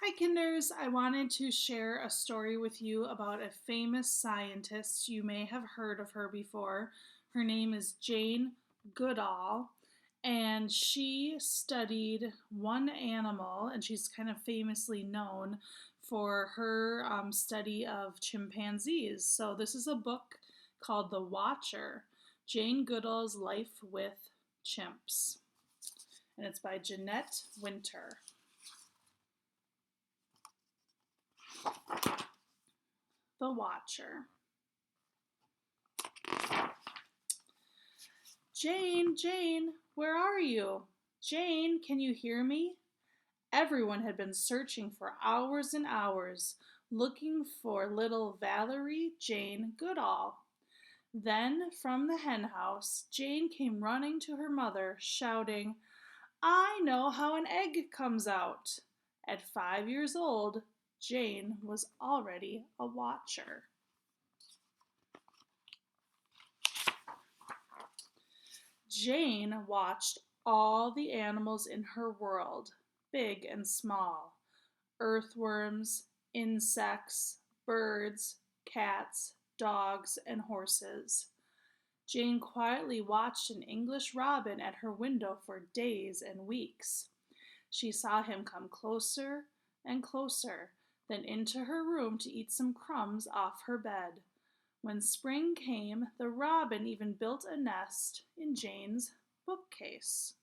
Hi, Kinders. I wanted to share a story with you about a famous scientist. You may have heard of her before. Her name is Jane Goodall, and she studied one animal, and she's kind of famously known for her study of chimpanzees. So, this is a book called The Watcher, Jane Goodall's Life with Chimps, and it's by Jeanette Winter. The Watcher. Jane, Jane, where are you? Jane, can you hear me? Everyone had been searching for hours and hours, looking for little Valerie Jane Goodall. Then, from the henhouse, Jane came running to her mother, shouting, I know how an egg comes out. At 5 years old, Jane was already a watcher. Jane watched all the animals in her world, big and small, earthworms, insects, birds, cats, dogs, and horses. Jane quietly watched an English robin at her window for days and weeks. She saw him come closer and closer, then into her room to eat some crumbs off her bed. When spring came, the robin even built a nest in Jane's bookcase.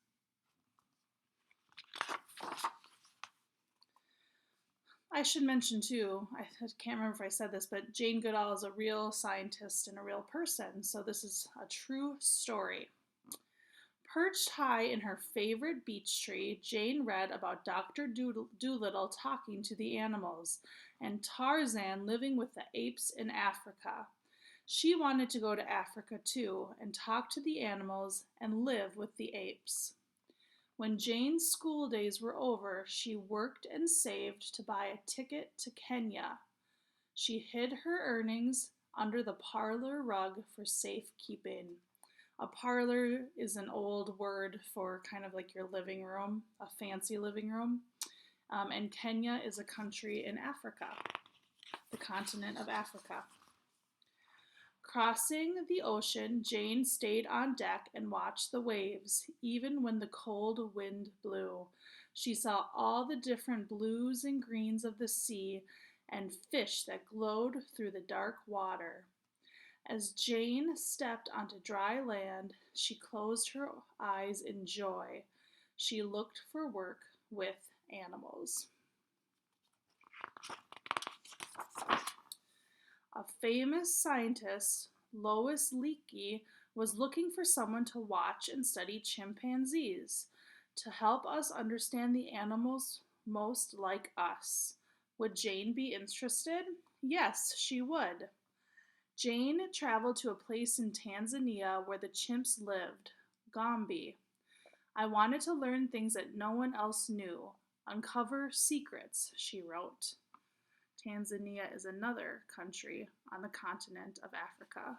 I should mention too, I can't remember if I said this, but Jane Goodall is a real scientist and a real person, so this is a true story. Perched high in her favorite beech tree, Jane read about Dr. Dolittle talking to the animals, and Tarzan living with the apes in Africa. She wanted to go to Africa too and talk to the animals and live with the apes. When Jane's school days were over, she worked and saved to buy a ticket to Kenya. She hid her earnings under the parlor rug for safekeeping. A parlor is an old word for kind of like your living room, a fancy living room. And Kenya is a country in Africa, the continent of Africa. Crossing the ocean, Jane stayed on deck and watched the waves, even when the cold wind blew. She saw all the different blues and greens of the sea and fish that glowed through the dark water. As Jane stepped onto dry land, she closed her eyes in joy. She looked for work with animals. A famous scientist, Lois Leakey, was looking for someone to watch and study chimpanzees to help us understand the animals most like us. Would Jane be interested? Yes, she would. Jane traveled to a place in Tanzania where the chimps lived, Gombe. I wanted to learn things that no one else knew, uncover secrets, she wrote. Tanzania is another country on the continent of Africa.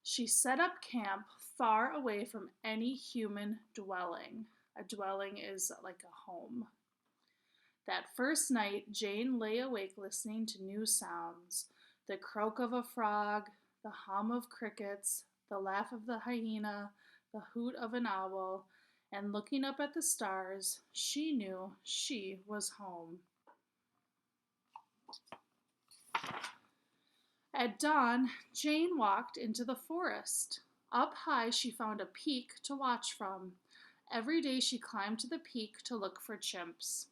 She set up camp far away from any human dwelling. A dwelling is like a home. That first night, Jane lay awake listening to new sounds: the croak of a frog, the hum of crickets, the laugh of the hyena, the hoot of an owl, and looking up at the stars, she knew she was home. At dawn, Jane walked into the forest. Up high, she found a peak to watch from. Every day she climbed to the peak to look for chimps.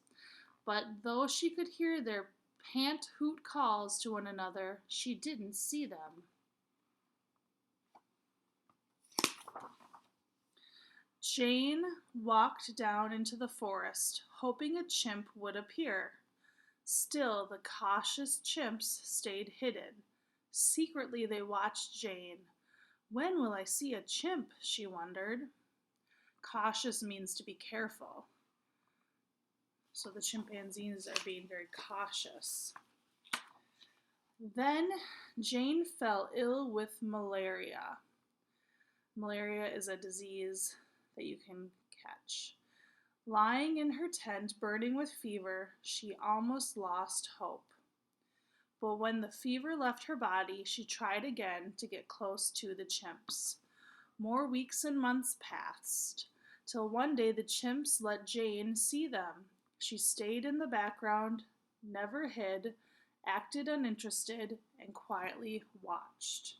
But though she could hear their pant-hoot calls to one another, she didn't see them. Jane walked down into the forest, hoping a chimp would appear. Still, the cautious chimps stayed hidden. Secretly, they watched Jane. When will I see a chimp? She wondered. Cautious means to be careful. So the chimpanzees are being very cautious. Then Jane fell ill with malaria. Malaria is a disease that you can catch. Lying in her tent, burning with fever, she almost lost hope. But when the fever left her body, she tried again to get close to the chimps. More weeks and months passed, till one day the chimps let Jane see them. She stayed in the background, never hid, acted uninterested, and quietly watched.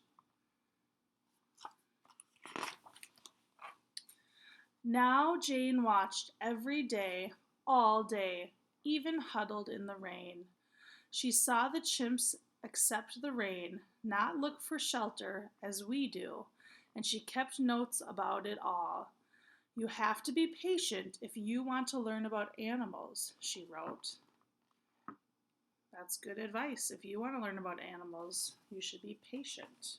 Now Jane watched every day, all day, even huddled in the rain. She saw the chimps accept the rain, not look for shelter as we do, and she kept notes about it all. You have to be patient if you want to learn about animals, she wrote. That's good advice. If you want to learn about animals, you should be patient.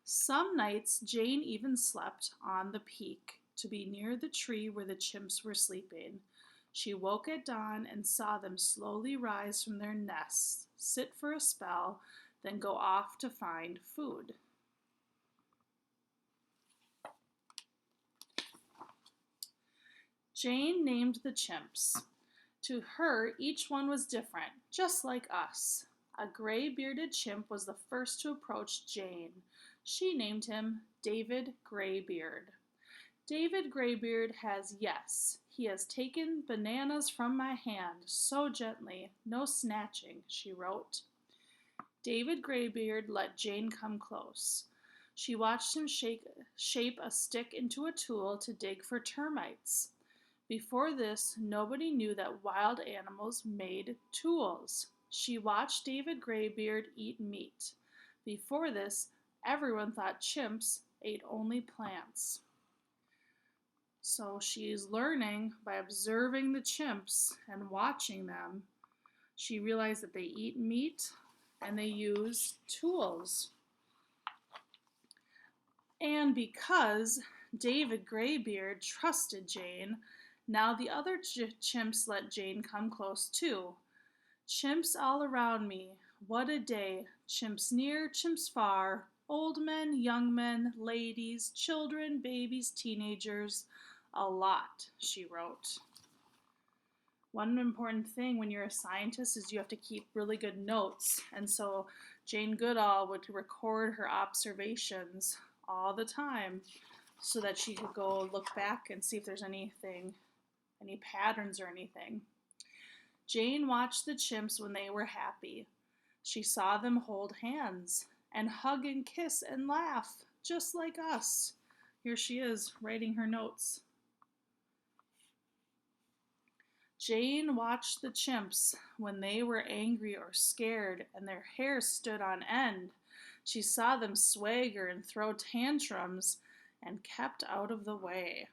Some nights, Jane even slept on the peak to be near the tree where the chimps were sleeping. She woke at dawn and saw them slowly rise from their nests, sit for a spell, then go off to find food. Jane named the chimps. To her, each one was different, just like us. A gray-bearded chimp was the first to approach Jane. She named him David Graybeard. David Graybeard has, yes, he has taken bananas from my hand so gently, no snatching, she wrote. David Graybeard let Jane come close. She watched him shape a stick into a tool to dig for termites. Before this, nobody knew that wild animals made tools. She watched David Graybeard eat meat. Before this, everyone thought chimps ate only plants. So she's learning by observing the chimps and watching them. She realized that they eat meat and they use tools. And because David Graybeard trusted Jane, now the other chimps let Jane come close too. Chimps all around me, what a day. Chimps near, chimps far, old men, young men, ladies, children, babies, teenagers, a lot, she wrote. One important thing when you're a scientist is you have to keep really good notes. And so Jane Goodall would record her observations all the time so that she could go look back and see if there's anything, any patterns or anything. Jane watched the chimps when they were happy. She saw them hold hands and hug and kiss and laugh, just like us. Here she is, writing her notes. Jane watched the chimps when they were angry or scared and their hair stood on end. She saw them swagger and throw tantrums and kept out of the way.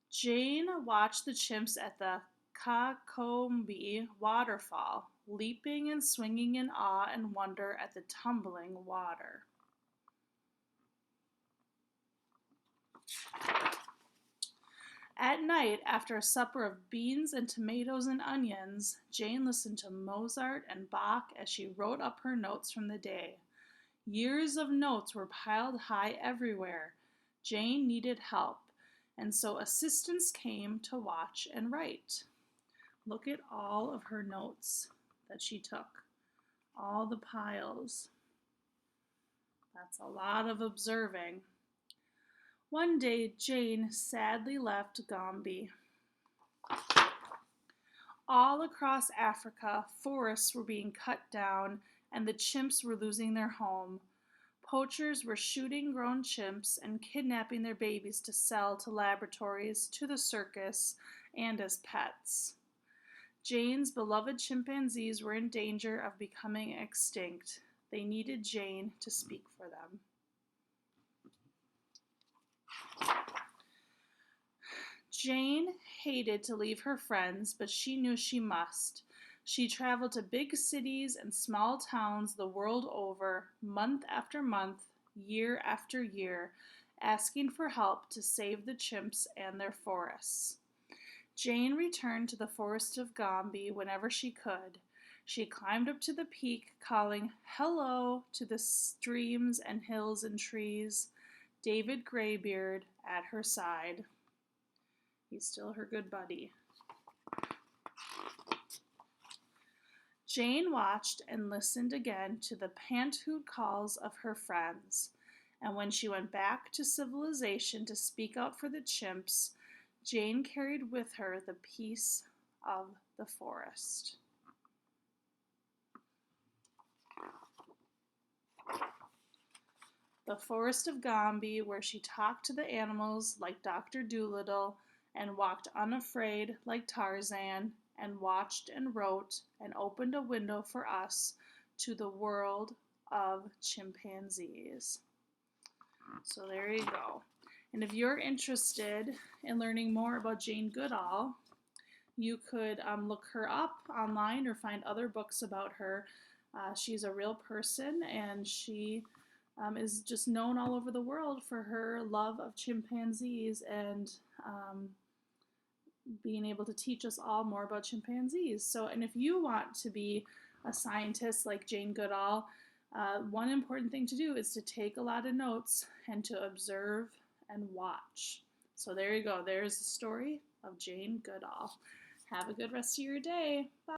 Jane watched the chimps at the Kakombe waterfall, leaping and swinging in awe and wonder at the tumbling water. At night, after a supper of beans and tomatoes and onions, Jane listened to Mozart and Bach as she wrote up her notes from the day. Years of notes were piled high everywhere. Jane needed help, and so assistants came to watch and write. Look at all of her notes that she took, all the piles. That's a lot of observing. One day, Jane sadly left Gombe. All across Africa, forests were being cut down and the chimps were losing their home. Poachers were shooting grown chimps and kidnapping their babies to sell to laboratories, to the circus, and as pets. Jane's beloved chimpanzees were in danger of becoming extinct. They needed Jane to speak for them. Jane hated to leave her friends, but she knew she must. She traveled to big cities and small towns the world over, month after month, year after year, asking for help to save the chimps and their forests. Jane returned to the forest of Gombe whenever she could. She climbed up to the peak, calling hello to the streams and hills and trees, David Graybeard at her side. He's still her good buddy. Jane watched and listened again to the pant-hoot calls of her friends, and when she went back to civilization to speak out for the chimps, Jane carried with her the peace of the forest. The forest of Gombe, where she talked to the animals like Dr. Dolittle and walked unafraid like Tarzan and watched and wrote and opened a window for us to the world of chimpanzees. So there you go. And if you're interested in learning more about Jane Goodall, you could look her up online or find other books about her. She's a real person, and she is just known all over the world for her love of chimpanzees and being able to teach us all more about chimpanzees. So, and if you want to be a scientist like Jane Goodall, one important thing to do is to take a lot of notes and to observe and watch. So there you go. There's the story of Jane Goodall. Have a good rest of your day. Bye.